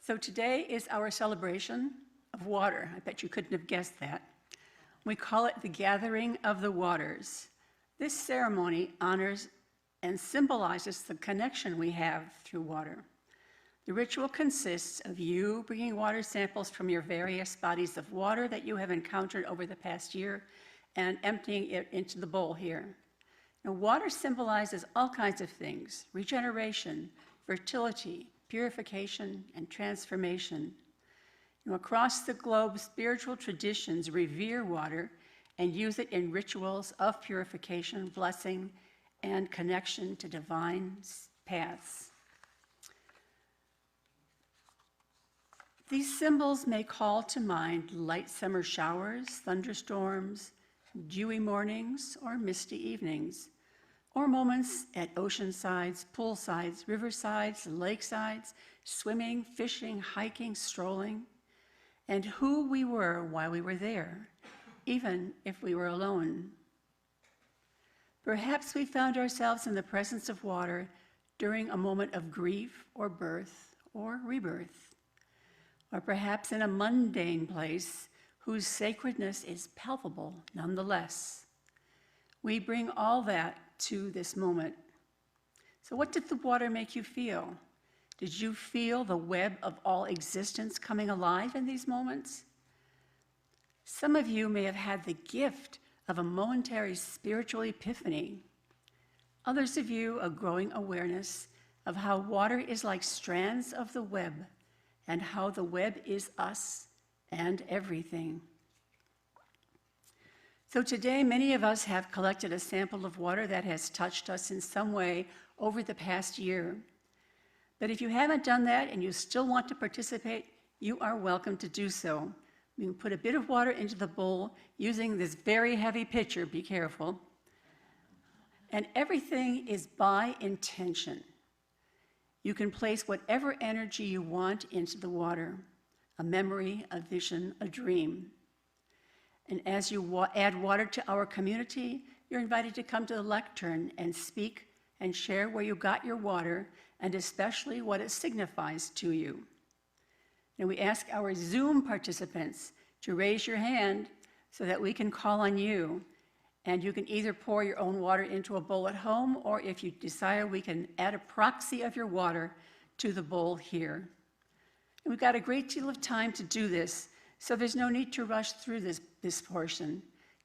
So today is our celebration of water. I bet you couldn't have guessed that. We call it the Gathering of the Waters. This ceremony honors and symbolizes the connection we have through water. The ritual consists of you bringing water samples from your various bodies of water that you have encountered over the past year and emptying it into the bowl here. Now, water symbolizes all kinds of things: regeneration, fertility, purification, and transformation. Across the globe, spiritual traditions revere water and use it in rituals of purification, blessing, and connection to divine paths. These symbols may call to mind light summer showers, thunderstorms, dewy mornings, or misty evenings, or moments at ocean sides, poolsides, riversides, lakesides, swimming, fishing, hiking, strolling, and who we were while we were there, even if we were alone. Perhaps we found ourselves in the presence of water during a moment of grief or birth or rebirth, or perhaps in a mundane place whose sacredness is palpable nonetheless. We bring all that to this moment. So what did the water make you feel? Did you feel the web of all existence coming alive in these moments? Some of you may have had the gift of a momentary spiritual epiphany. Others of you, a growing awareness of how water is like strands of the web and how the web is us and everything. So today, many of us have collected a sample of water that has touched us in some way over the past year. But if you haven't done that and you still want to participate, you are welcome to do so. You can put a bit of water into the bowl using this very heavy pitcher, be careful. And everything is by intention. You can place whatever energy you want into the water, a memory, a vision, a dream. And as you add water to our community, you're invited to come to the lectern and speak and share where you got your water and especially what it signifies to you. And we ask our Zoom participants to raise your hand so that we can call on you. And you can either pour your own water into a bowl at home, or if you desire, we can add a proxy of your water to the bowl here. And we've got a great deal of time to do this, so there's no need to rush through this portion.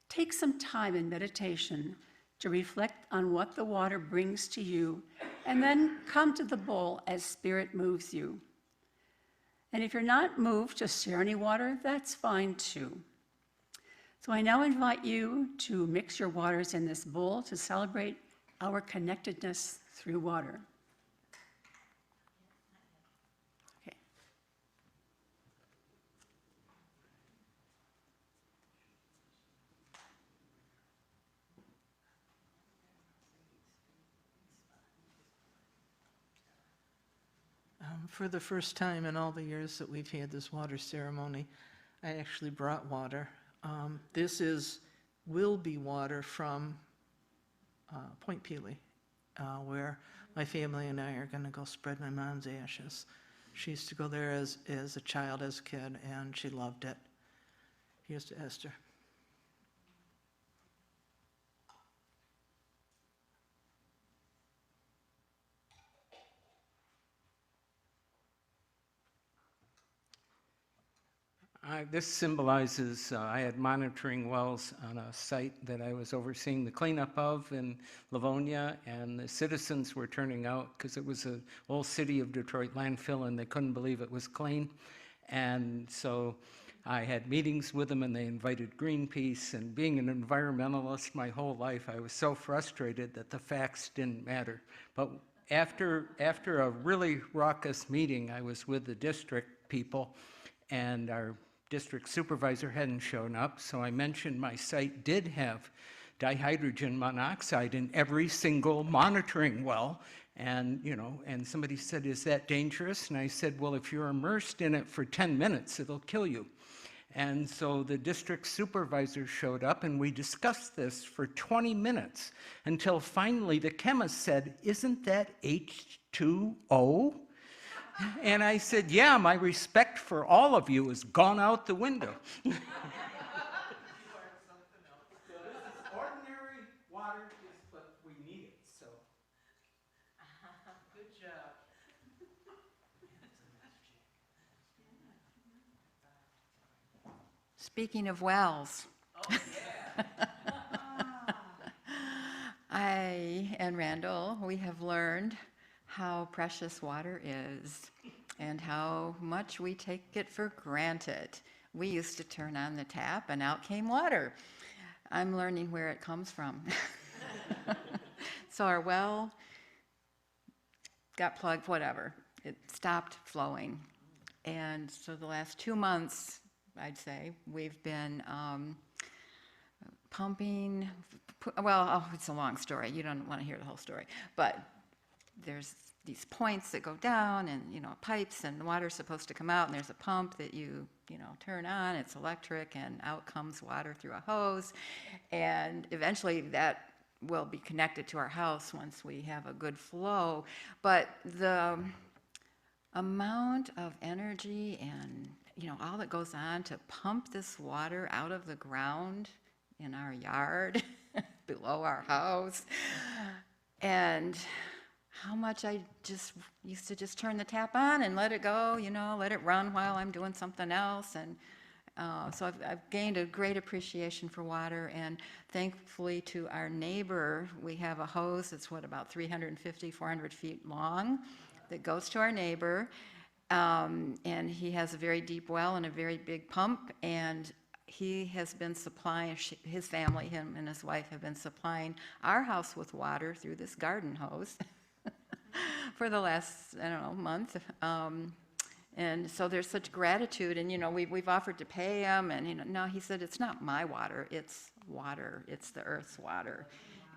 Take some time in meditation to reflect on what the water brings to you, and then come to the bowl as Spirit moves you. And if you're not moved to share any water, that's fine too. So I now invite you to mix your waters in this bowl to celebrate our connectedness through water. Okay. For the first time in all the years that we've had this water ceremony, I actually brought water. This will be water from Point Pelee, where my family and I are going to go spread my mom's ashes. She used to go there as a child, as a kid, and she loved it. Here's to Esther. This symbolizes, I had monitoring wells on a site that I was overseeing the cleanup of in Livonia, and the citizens were turning out because it was an old City of Detroit landfill and they couldn't believe it was clean. And so I had meetings with them and they invited Greenpeace, and being an environmentalist my whole life, I was so frustrated that the facts didn't matter. But after a really raucous meeting, I was with the district people, and our district supervisor hadn't shown up, so I mentioned my site did have dihydrogen monoxide in every single monitoring well, and somebody said, "Is that dangerous?" And I said, "Well, if you're immersed in it for 10 minutes, it'll kill you." And so the district supervisor showed up and we discussed this for 20 minutes until finally the chemist said, "Isn't that H2O?" And I said, yeah, my respect for all of you has gone out the window. You are something else. So this is ordinary water, but we need it, so. Good job. Speaking of wells, Oh, yeah. I and Randall, we have learned how precious water is and how much we take it for granted. We used to turn on the tap and out came water. I'm learning where it comes from. So our well got plugged, whatever. It stopped flowing. And so the last 2 months, I'd say, we've been pumping, it's a long story. You don't want to hear the whole story. But there's these points that go down and, pipes, and the water's supposed to come out, and there's a pump that you turn on. It's electric, and out comes water through a hose. And eventually that will be connected to our house once we have a good flow. But the amount of energy and all that goes on to pump this water out of the ground in our yard below our house, and how much I just used to just turn the tap on and let it go, let it run while I'm doing something else. And so I've gained a great appreciation for water, and thankfully to our neighbor, we have a hose that's about 350, 400 feet long that goes to our neighbor. And he has a very deep well and a very big pump, and he has been supplying, his family, him and his wife, have been supplying our house with water through this garden hose for the last, month. And so there's such gratitude, and we've offered to pay him, and no, he said, it's not my water, it's water, it's the earth's water,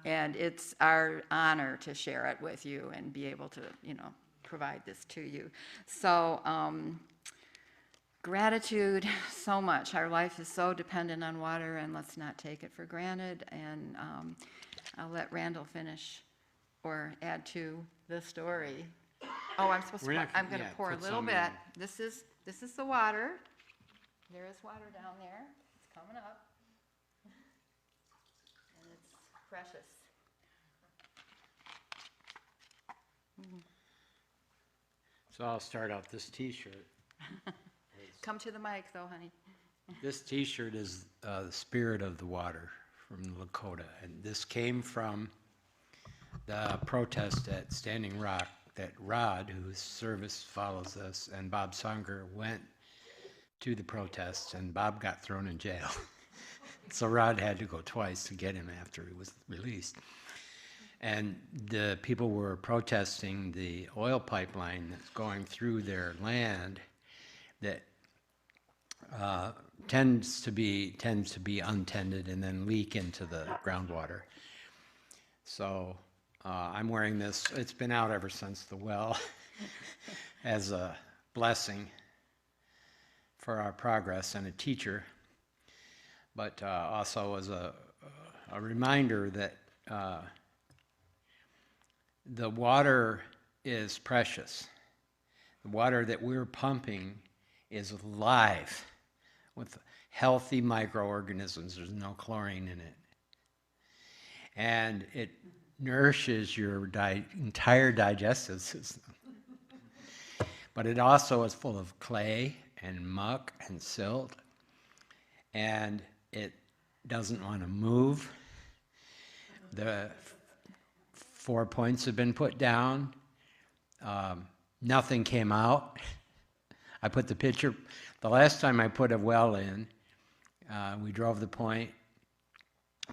and it's our honor to share it with you and be able to provide this to you. So gratitude so much. Our life is so dependent on water, and let's not take it for granted. And I'll let Randall finish or add to the story. Oh, I'm supposed to. I'm going to pour a little bit. This is the water. There is water down there. It's coming up, and it's precious. So I'll start out this T-shirt. Come to the mic, though, honey. This T-shirt is the Spirit of the Water from Lakota, and this came from the protest at Standing Rock that Rod, whose service follows us, and Bob Songer went to the protest, and Bob got thrown in jail. So Rod had to go twice to get him after he was released. And the people were protesting the oil pipeline that's going through their land that tends to be untended and then leak into the groundwater. So I'm wearing this. It's been out ever since the well as a blessing for our progress and a teacher, but also as a reminder that the water is precious. The water that we're pumping is alive with healthy microorganisms. There's no chlorine in it. And it nourishes your entire digestive system. But it also is full of clay and muck and silt, and it doesn't want to move. The 4 points have been put down. Nothing came out. I put the picture, the last time I put a well in, we drove the point,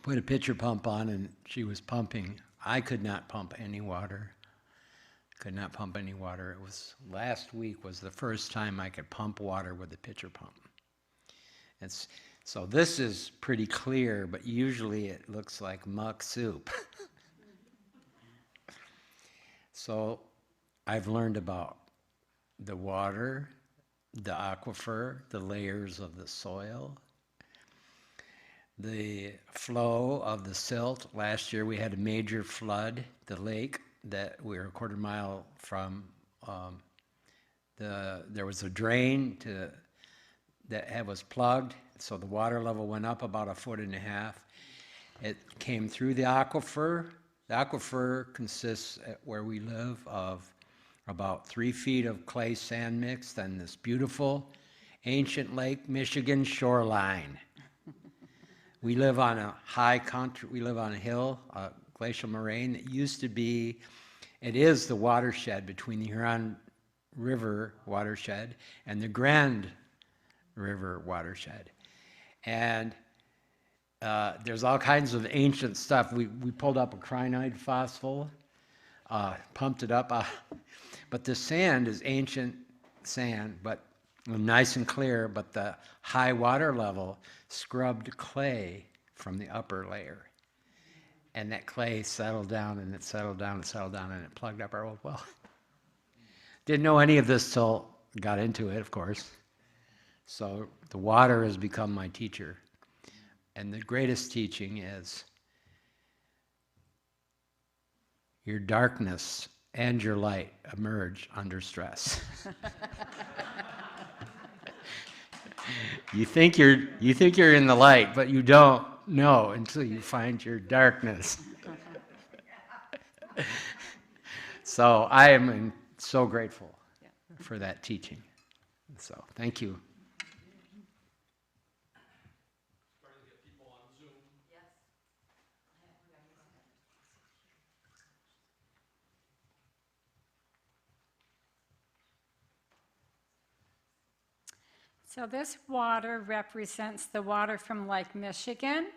put a pitcher pump on, and she was pumping. I could not pump any water. Could not pump any water. It was, last week was the first time I could pump water with a pitcher pump. So this is pretty clear, but usually it looks like muck soup. So I've learned about the water, the aquifer, the layers of the soil, the flow of the silt. Last year we had a major flood, the lake that we were a quarter mile from there was a drain that was plugged, so the water level went up about 1.5 feet. It came through the aquifer. The aquifer consists, where we live, of about 3 feet of clay sand mixed on this beautiful ancient Lake Michigan shoreline. We live on a we live on a hill, a glacial moraine. It is the watershed between the Huron River watershed and the Grand River watershed. And there's all kinds of ancient stuff. We pulled up a cyanide fossil, pumped it up, but the sand is ancient sand, but nice and clear, but the high water level scrubbed clay from the upper layer. And that clay settled down, and it settled down, and settled down, and it plugged up our old well. Didn't know any of this till got into it, of course. So the water has become my teacher. And the greatest teaching is your darkness and your light emerge under stress. You think you're in the light, but you don't know until you find your darkness. So I am so grateful for that teaching. So thank you. So this water represents the water from Lake Michigan,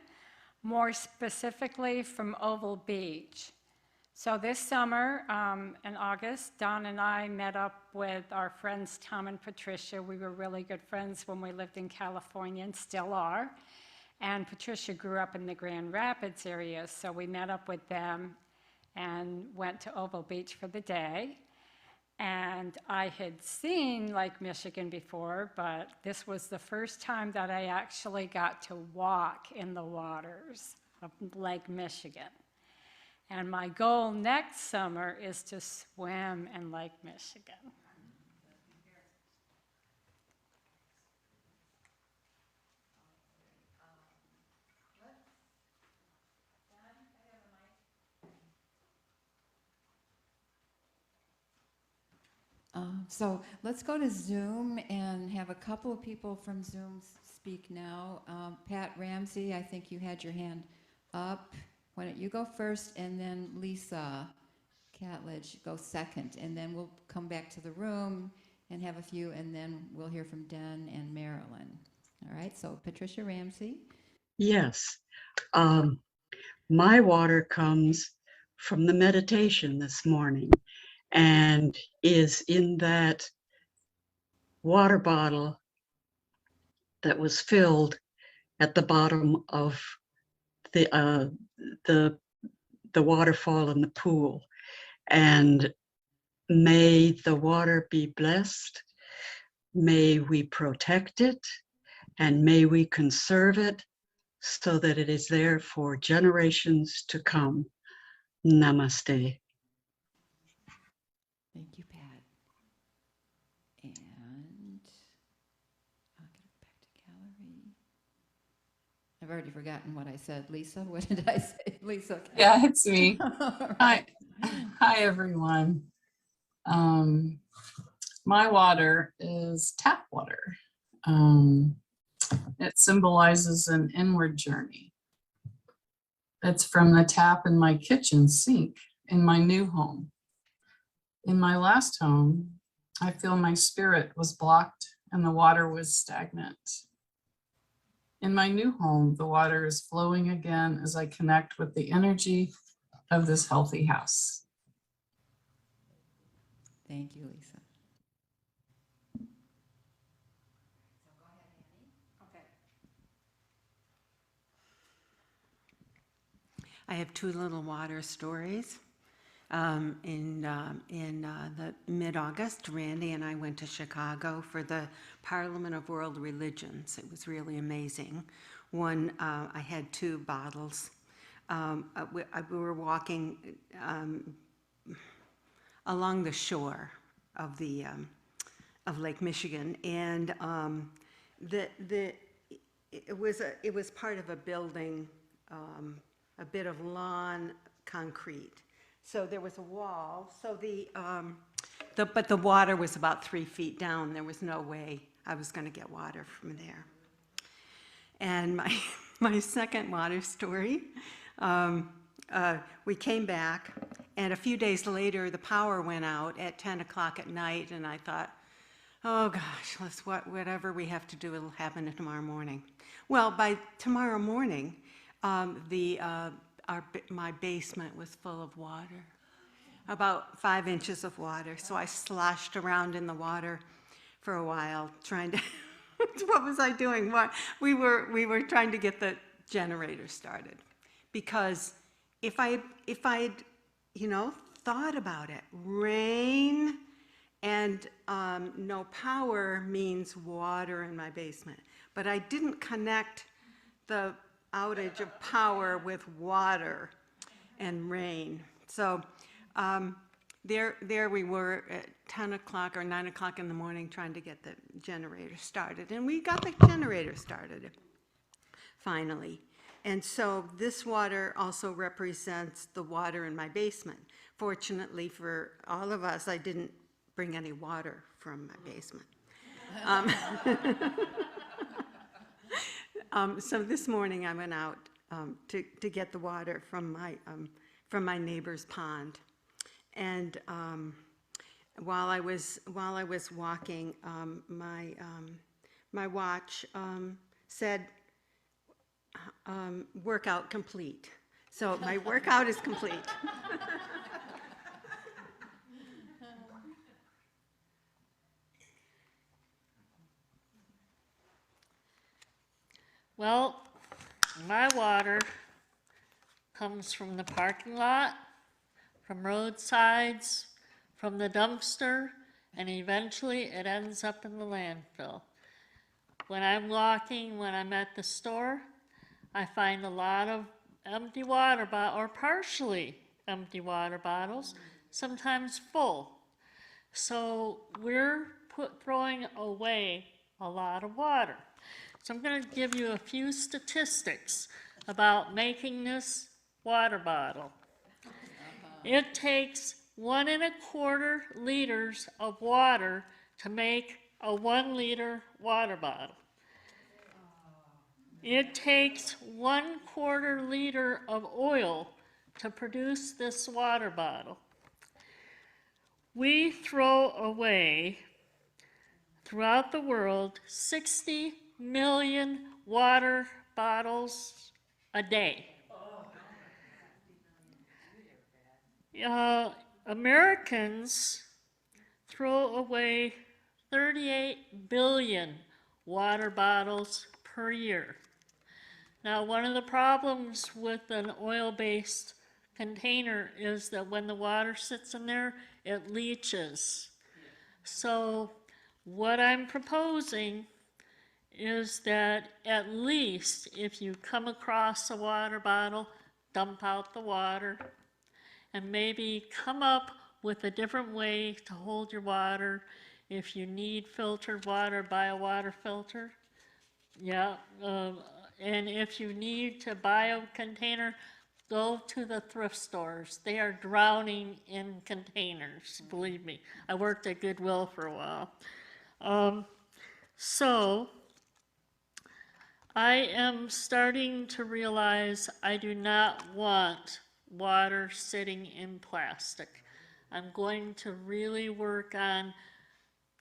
more specifically from Oval Beach. So this summer, in August, Don and I met up with our friends Tom and Patricia. We were really good friends when we lived in California and still are. And Patricia grew up in the Grand Rapids area, so we met up with them and went to Oval Beach for the day. And I had seen Lake Michigan before, but this was the first time that I actually got to walk in the waters of Lake Michigan. And my goal next summer is to swim in Lake Michigan. So let's go to Zoom and have a couple of people from Zoom speak now. Pat Ramsey, I think you had your hand up. Why don't you go first, and then Lisa Catledge go second, and then we'll come back to the room and have a few, and then we'll hear from Den and Marilyn. All right, so Patricia Ramsey. Yes. My water comes from the meditation this morning and is in that water bottle that was filled at the bottom of the waterfall in the pool. And may the water be blessed. May we protect it, and may we conserve it so that it is there for generations to come. Namaste. Thank you, Pat. And I'll get it back to gallery. I've already forgotten what I said. Lisa, what did I say? Lisa. Yeah, it's me. Right. Hi, everyone. My water is tap water. It symbolizes an inward journey. It's from the tap in my kitchen sink in my new home. In my last home, I feel my spirit was blocked and the water was stagnant. In my new home, the water is flowing again as I connect with the energy of this healthy house. Thank you, Lisa. I have two little water stories. In the mid-August, Randy and I went to Chicago for the Parliament of World Religions. It was really amazing. One, I had 2 bottles. We were walking along the shore of the of Lake Michigan, and it was part of a building, a bit of lawn concrete. So there was a wall. So but the water was about 3 feet down. There was no way I was going to get water from there. And my second water story, we came back, and a few days later, the power went out at 10 o'clock at night, and I thought, oh gosh, whatever we have to do, it'll happen tomorrow morning. Well, by tomorrow morning, my basement was full of water, about 5 inches of water. So I sloshed around in the water for a while, trying to, what was I doing? We were trying to get the generator started, because if I'd thought about it, rain and no power means water in my basement. But I didn't connect the outage of power with water and rain. So there we were at 10 o'clock or 9 o'clock in the morning trying to get the generator started. And we got the generator started finally. And so this water also represents the water in my basement. Fortunately for all of us, I didn't bring any water from my basement. So this morning I went out to get the water from my neighbor's pond, and while I was walking, my watch said workout complete. So my workout is complete. Well, my water comes from the parking lot, from roadsides, from the dumpster, and eventually it ends up in the landfill. When I'm walking, when I'm at the store, I find a lot of empty water bottles, or partially empty water bottles, sometimes full. So we're throwing away a lot of water. So I'm going to give you a few statistics about making this water bottle. It takes 1 1/4 liters of water to make a 1 liter water bottle. It takes 1/4 liter of oil to produce this water bottle. We throw away, throughout the world, 60 million water bottles a day. Americans throw away 38 billion water bottles per year. Now, one of the problems with an oil-based container is that when the water sits in there, it leaches. So what I'm proposing is that at least if you come across a water bottle, dump out the water, and maybe come up with a different way to hold your water. If you need filtered water, buy a water filter. Yeah, and if you need to buy a container, go to the thrift stores. They are drowning in containers, believe me. I worked at Goodwill for a while. So I am starting to realize I do not want water sitting in plastic. I'm going to really work on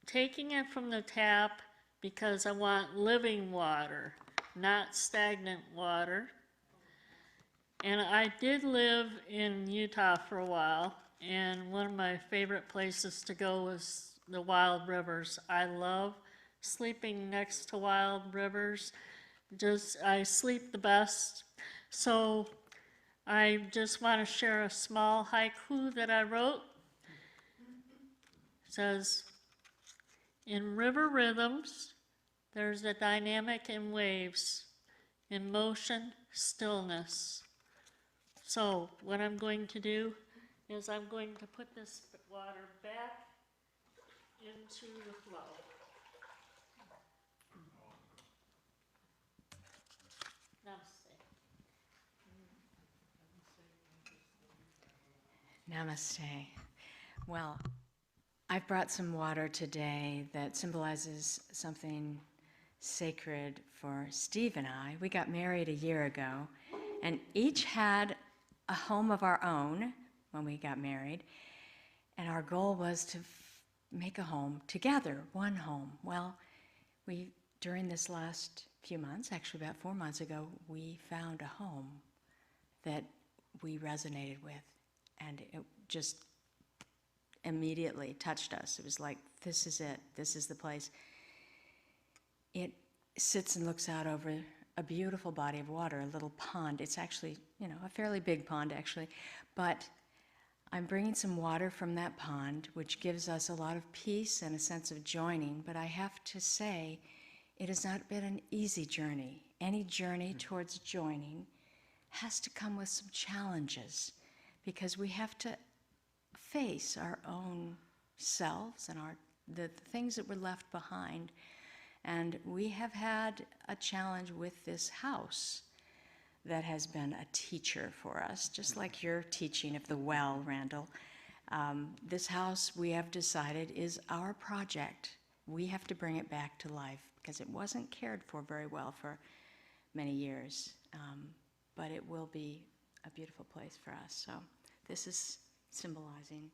taking it from the tap because I want living water, not stagnant water. And I did live in Utah for a while, and one of my favorite places to go was the wild rivers. I love sleeping next to wild rivers. I sleep the best. So I just want to share a small haiku that I wrote. It says, in river rhythms, there's a dynamic in waves, in motion, stillness. So what I'm going to do is I'm going to put this water back into the flow. Namaste. Well, I've brought some water today that symbolizes something sacred for Steve and I. We got married a year ago, and each had a home of our own when we got married, and our goal was to make a home together, one home. Well, during this last few months, actually about 4 months ago, we found a home that we resonated with, and it just immediately touched us. It was like, this is it, this is the place. It sits and looks out over a beautiful body of water, a little pond. It's actually, a fairly big pond actually, but I'm bringing some water from that pond, which gives us a lot of peace and a sense of joining, but I have to say, it has not been an easy journey. Any journey towards joining has to come with some challenges, because we have to face our own selves and the things that were left behind. And we have had a challenge with this house that has been a teacher for us, just like your teaching of the well, Randall. This house, we have decided, is our project. We have to bring it back to life because it wasn't cared for very well for many years. But it will be a beautiful place for us. So this is symbolizing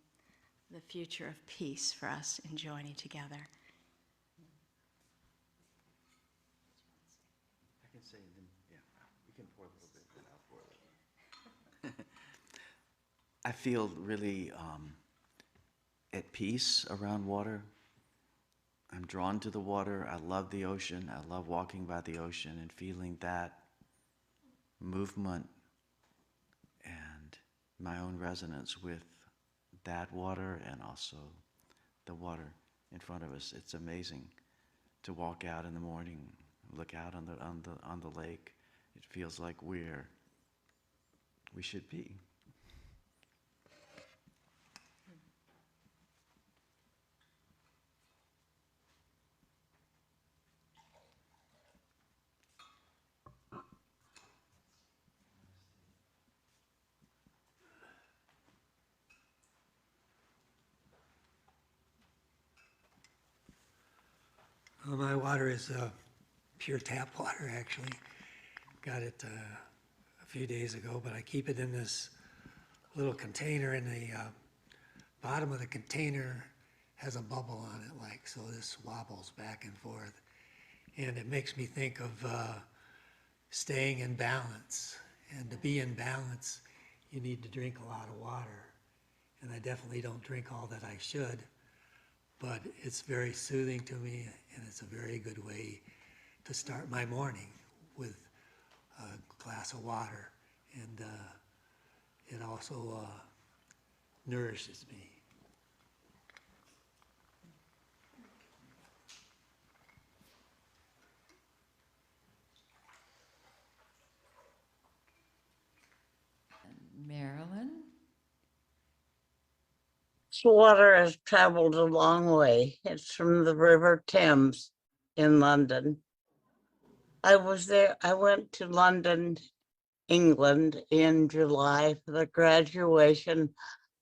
the future of peace for us in joining together. I can say, and then, yeah, we can pour a little bit, then I'll pour a little. I feel really at peace around water. I'm drawn to the water. I love the ocean. I love walking by the ocean and feeling that movement and my own resonance with that water and also the water in front of us. It's amazing to walk out in the morning, look out on the lake. It feels like we should be. Well, my water is pure tap water, actually. Got it a few days ago, but I keep it in this little container, and the bottom of the container has a bubble on it, like, so this wobbles back and forth. And it makes me think of staying in balance. And to be in balance, you need to drink a lot of water. And I definitely don't drink all that I should, but it's very soothing to me, and it's a very good way to start my morning with a glass of water. And it also nourishes me. Marilyn? This water has traveled a long way. It's from the River Thames in London. I went to London, England in July for the graduation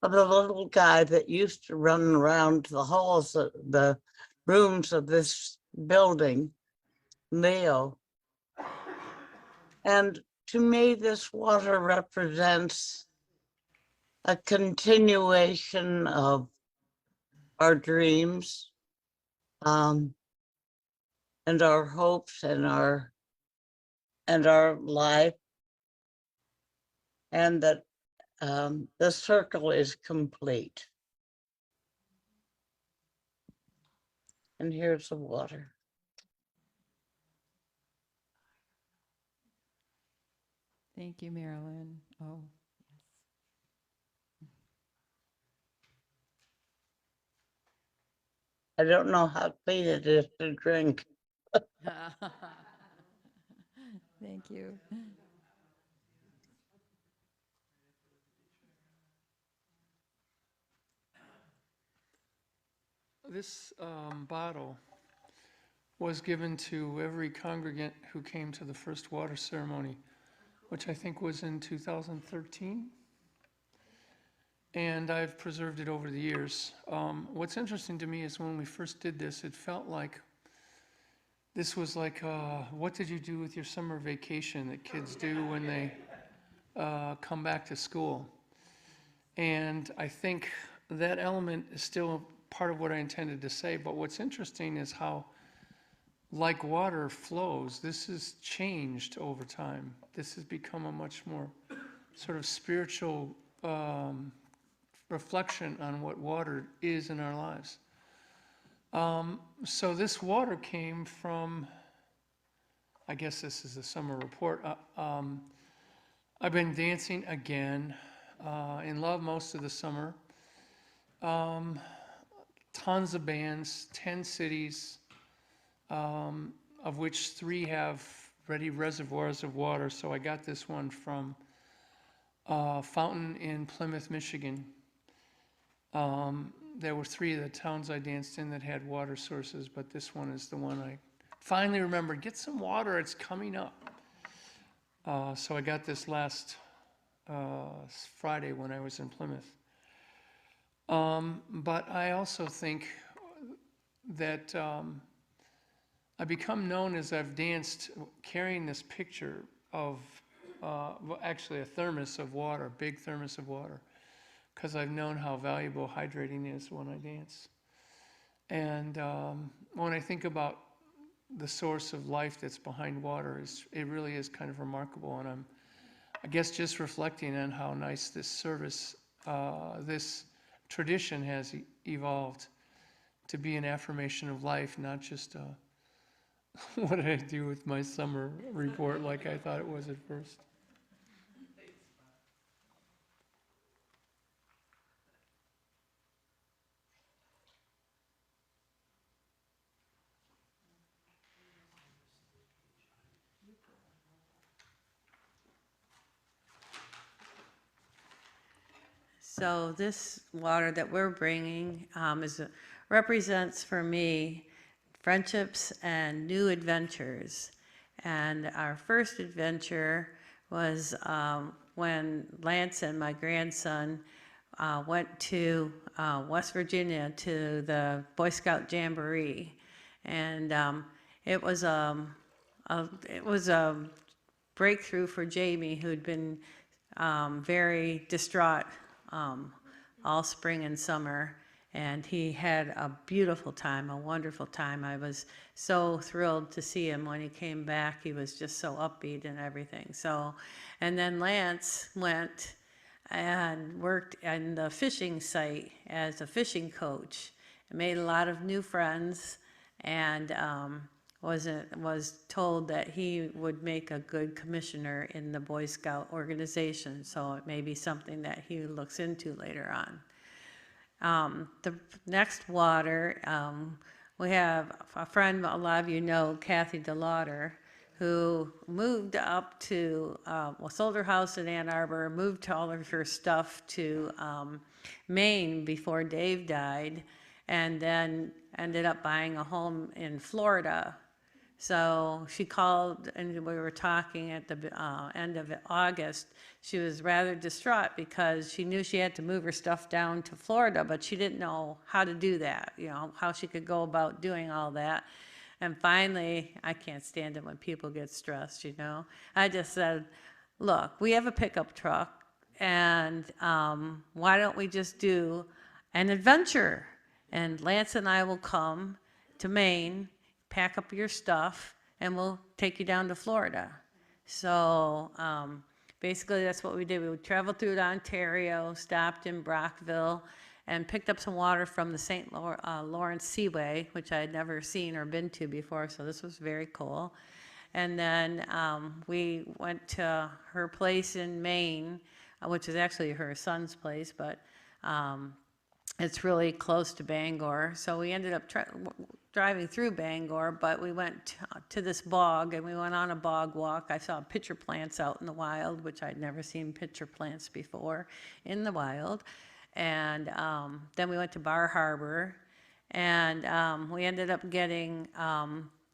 of the little guy that used to run around the halls, the rooms of this building, Leo. And to me, this water represents a continuation of our dreams, and our hopes and our life, and that the circle is complete. And here's the water. Thank you, Marilyn. Oh, I don't know how clean it is to drink. yes. Thank you. This bottle was given to every congregant who came to the first water ceremony, which I think was in 2013. and I've preserved it over the years. What's interesting to me is when we first did this, it felt like this was like, what did you do with your summer vacation that kids do when they come back to school? And I think that element is still part of what I intended to say, but what's interesting is how, like water flows, this has changed over time. This has become a much more sort of spiritual reflection on what water is in our lives. So this water came from, I guess this is a summer report. I've been dancing again, in love most of the summer. Tons of bands, 10 cities, of which 3 have ready reservoirs of water. So I got this one from a fountain in Plymouth, Michigan. There were 3 of the towns I danced in that had water sources, but this one is the one I finally remembered. Get some water, it's coming up. So I got this last Friday when I was in Plymouth. But I also think that I become known as I've danced carrying this picture of, well, actually a thermos of water, big thermos of water, because I've known how valuable hydrating is when I dance. And when I think about the source of life that's behind water, it really is kind of remarkable. And I guess just reflecting on how nice this service, this tradition has evolved to be an affirmation of life, not just what did I do with my summer report like I thought it was at first. So this water that we're bringing represents for me friendships and new adventures. And our first adventure was when Lance and my grandson went to West Virginia to the Boy Scout Jamboree. And it was a breakthrough for Jamie, who'd been very distraught all spring and summer, and he had a beautiful time, a wonderful time. I was so thrilled to see him when he came back. He was just so upbeat and everything. So, and then Lance went and worked in the fishing site as a fishing coach, and made a lot of new friends, and was told that he would make a good commissioner in the Boy Scout organization, so it may be something that he looks into later on. The next water, we have a friend a lot of you know, Kathy DeLauder, who moved up to, sold her house in Ann Arbor, moved all of her stuff to Maine before Dave died, and then ended up buying a home in Florida. So she called, and we were talking at the end of August. She was rather distraught because she knew she had to move her stuff down to Florida, but she didn't know how to do that, how she could go about doing all that. And finally, I can't stand it when people get stressed, I just said, look, we have a pickup truck, and why don't we just do an adventure? And Lance and I will come to Maine, pack up your stuff, and we'll take you down to Florida. So basically that's what we did. We would travel through to Ontario, stopped in Brockville, and picked up some water from the St. Lawrence Seaway, which I had never seen or been to before, so this was very cool. And then we went to her place in Maine, which is actually her son's place, but it's really close to Bangor. So we ended up driving through Bangor, but we went to this bog, and we went on a bog walk. I saw pitcher plants out in the wild, which I'd never seen pitcher plants before in the wild. And then we went to Bar Harbor, and we ended up getting,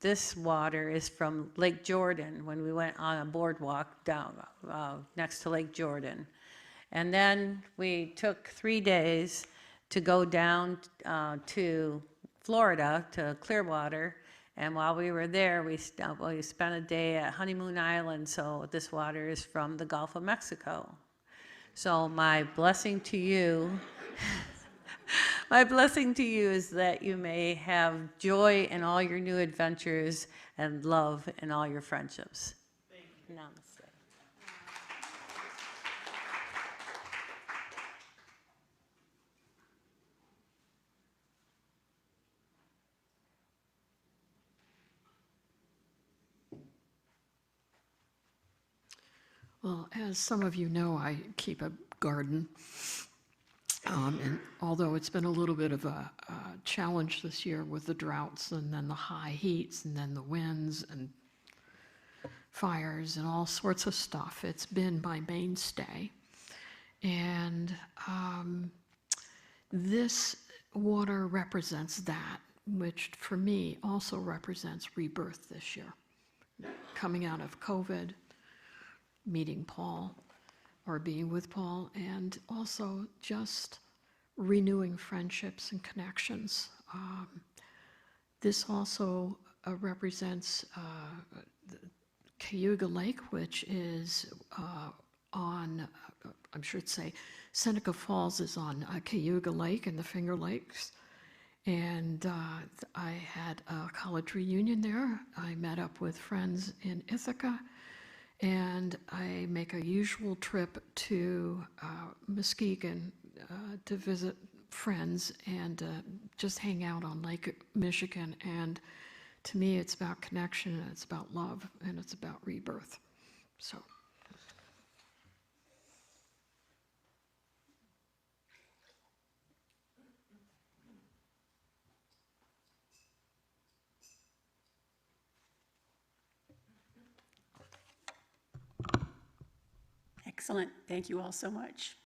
this water is from Lake Jordan when we went on a boardwalk down next to Lake Jordan. And then we took 3 days to go down to Florida, to Clearwater. And while we were there, we spent a day at Honeymoon Island. So this water is from the Gulf of Mexico. So my blessing to you, my blessing to you is that you may have joy in all your new adventures and love in all your friendships. Namaste. Well, as some of you know, I keep a garden. And although it's been a little bit of a challenge this year with the droughts and then the high heats and then the winds and fires and all sorts of stuff, it's been my mainstay. And this water represents that, which for me also represents rebirth this year. Coming out of COVID, meeting Paul, or being with Paul, and also just renewing friendships and connections. This also represents Cayuga Lake, which is on, I'm sure it'd say, Seneca Falls is on Cayuga Lake and the Finger Lakes. And I had a college reunion there. I met up with friends in Ithaca. And I make a usual trip to Muskegon to visit friends and just hang out on Lake Michigan. And to me, it's about connection, and it's about love, and it's about rebirth. So. Excellent. Thank you all so much.